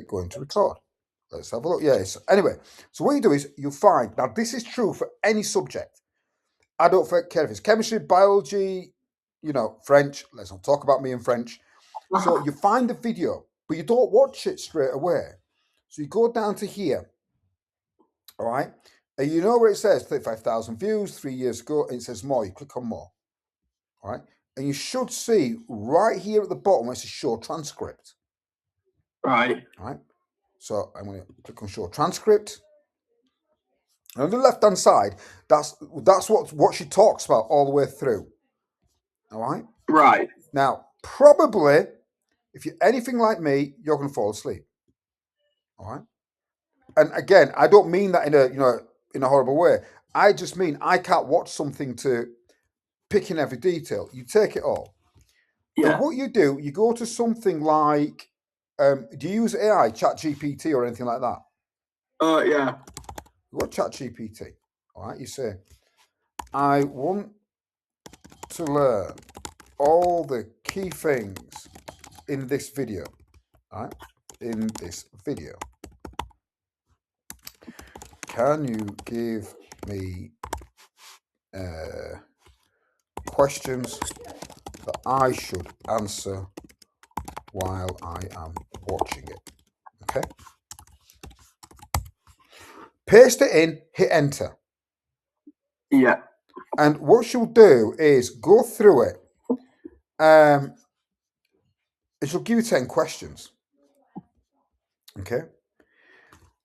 it going to record? Let's have a look. Yes. Anyway, so what you do is you find, now this is true for any subject. I don't care if it's chemistry, biology, French. Let's not talk about me in French. So you find the video, but you don't watch it straight away. So you go down to here, all right? And you know where it says 35,000 views 3 years ago, and it says more. You click on more, all right? And you should see right here at the bottom where it says show transcript. Right. All right. So I'm going to click on show transcript. And on the left-hand side, that's what she talks about all the way through. All right? Right. Now, probably, if you're anything like me, you're going to fall asleep. All right? And again, I don't mean that in a horrible way. I just mean I can't watch something to pick in every detail. You take it all. Yeah. And what you do, you go to something like, do you use AI, ChatGPT or anything like that? Yeah. You got ChatGPT. All right, you say, I want to learn all the key things in this video. All right, in this video. Can you give me questions that I should answer while I am watching it? Okay. Paste it in, hit enter. Yeah. And what she'll do is go through it. And she'll give you 10 questions. Okay.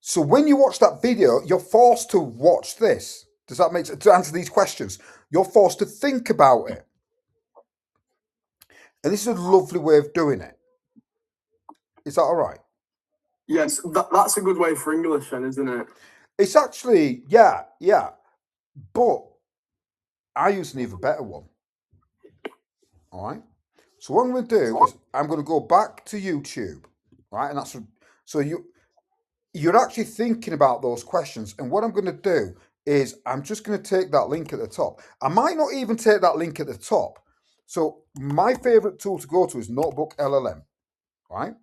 So when you watch that video, you're forced to watch this. Does that make sense? To answer these questions, you're forced to think about it. And this is a lovely way of doing it. Is that all right? Yes, that's a good way for English then, isn't it? It's actually, yeah. But I use an even better one. All right. So what I'm going to do is I'm going to go back to YouTube. Right. And that's so you're actually thinking about those questions. And what I'm going to do is I'm just going to take that link at the top. I might not even take that link at the top. So my favorite tool to go to is NotebookLM, right?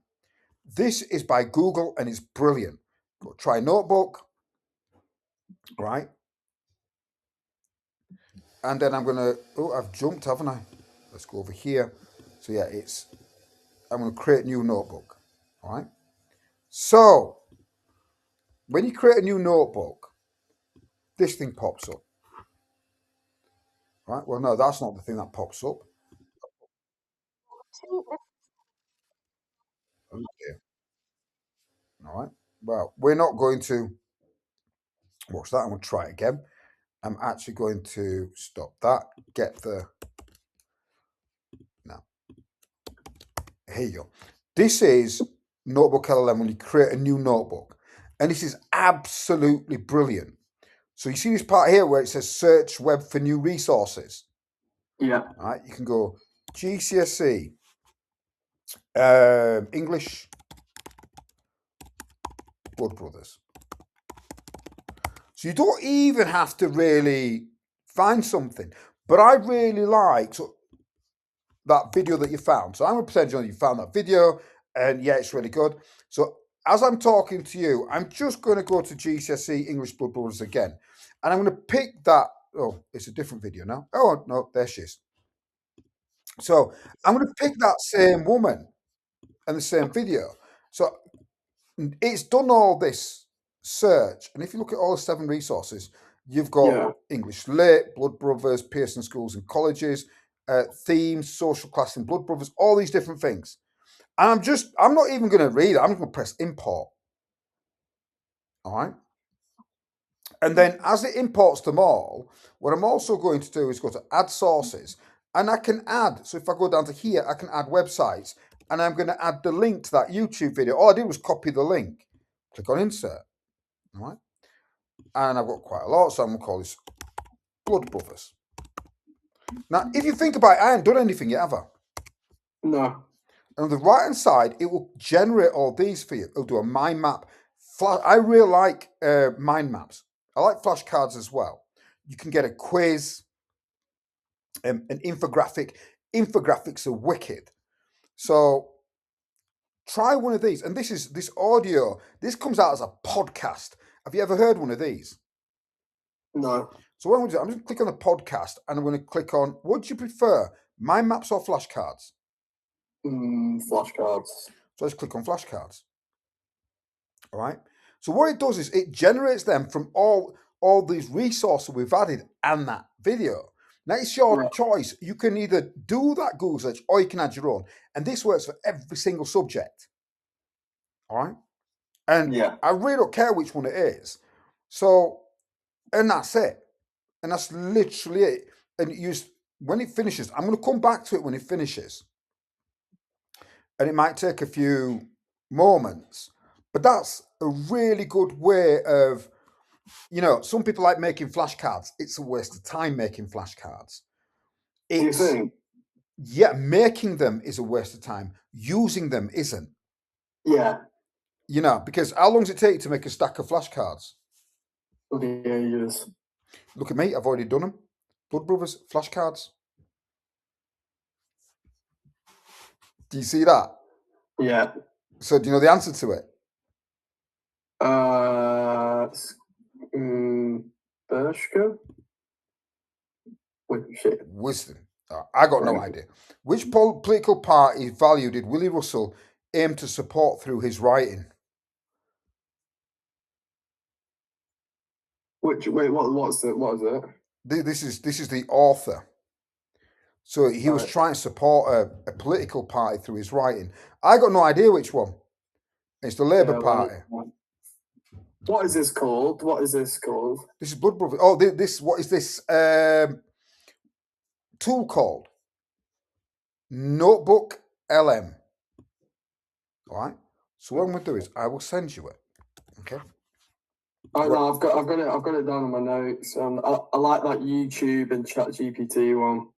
This is by Google and it's brilliant. Go try Notebook, right? And then I'm going to, I've jumped, haven't I? Let's go over here. So yeah, I'm going to create a new notebook, all right? So when you create a new notebook, this thing pops up. Right? Well, no, that's not the thing that pops up. Okay. All right. Well, we're not going to watch that. I'm going to try it again. I'm actually going to stop that. Get the... Now, here you go. This is NotebookLM when you create a new notebook. And this is absolutely brilliant. So you see this part here where it says search web for new resources. Yeah. All right. You can go GCSE English Blood Brothers. So you don't even have to really find something. But I really like that video that you found. So I'm going to pretend you found that video and yeah, it's really good. So as I'm talking to you, I'm just going to go to GCSE English Blood Brothers again. And I'm going to pick that. Oh, it's a different video now. Oh, no, there she is. So I'm going to pick that same woman and the same video. So it's done all this search. And if you look at all the 7 resources, you've got English Lit, Blood Brothers, Pearson Schools and Colleges, themes, social class and Blood Brothers, all these different things. And I'm not even going to read it. I'm going to press import. All right. And then as it imports them all, what I'm also going to do is go to add sources and I can add. So if I go down to here, I can add websites and I'm going to add the link to that YouTube video. All I did was copy the link, click on insert. All right. And I've got quite a lot. So I'm going to call this Blood Brothers. Now, if you think about it, I haven't done anything yet, have I? No. And on the right-hand side, it will generate all these for you. It'll do a mind map. I really like mind maps. I like flashcards as well. You can get a quiz, an infographic. Infographics are wicked. So try one of these. And this audio, this comes out as a podcast. Have you ever heard one of these? No. So what I'm going to do, I'm just going to click on the podcast and I'm going to click on, what do you prefer, mind maps or flashcards? Flashcards. So let's click on flashcards. All right. So what it does is it generates them from all these resources we've added and that video. Now it's your choice. You can either do that Google search or you can add your own. And this works for every single subject. All right. And I really don't care which one it is. So, and that's it. And that's literally it. And when it finishes, I'm going to come back to it when it finishes. And it might take a few moments. But that's a really good way of, some people like making flashcards. It's a waste of time making flashcards. You think? Yeah, making them is a waste of time. Using them isn't. Yeah. Because how long does it take you to make a stack of flashcards? Ages. Look at me, I've already done them. Blood Brothers, flashcards. Do you see that? Yeah. So do you know the answer to it? Bershka? Wait, shit. Wisdom. I got no idea. Which political party value did Willie Russell aim to support through his writing? What is it? This is the author. So he was trying to support a political party through his writing. I got no idea which one. It's the Labour Party. What is this called? This is Blood Brothers. Oh, what is this tool called? NotebookLM. All right. So what I'm going to do is I will send you it. Okay. No, I've got it down on my notes. I like that YouTube and ChatGPT one.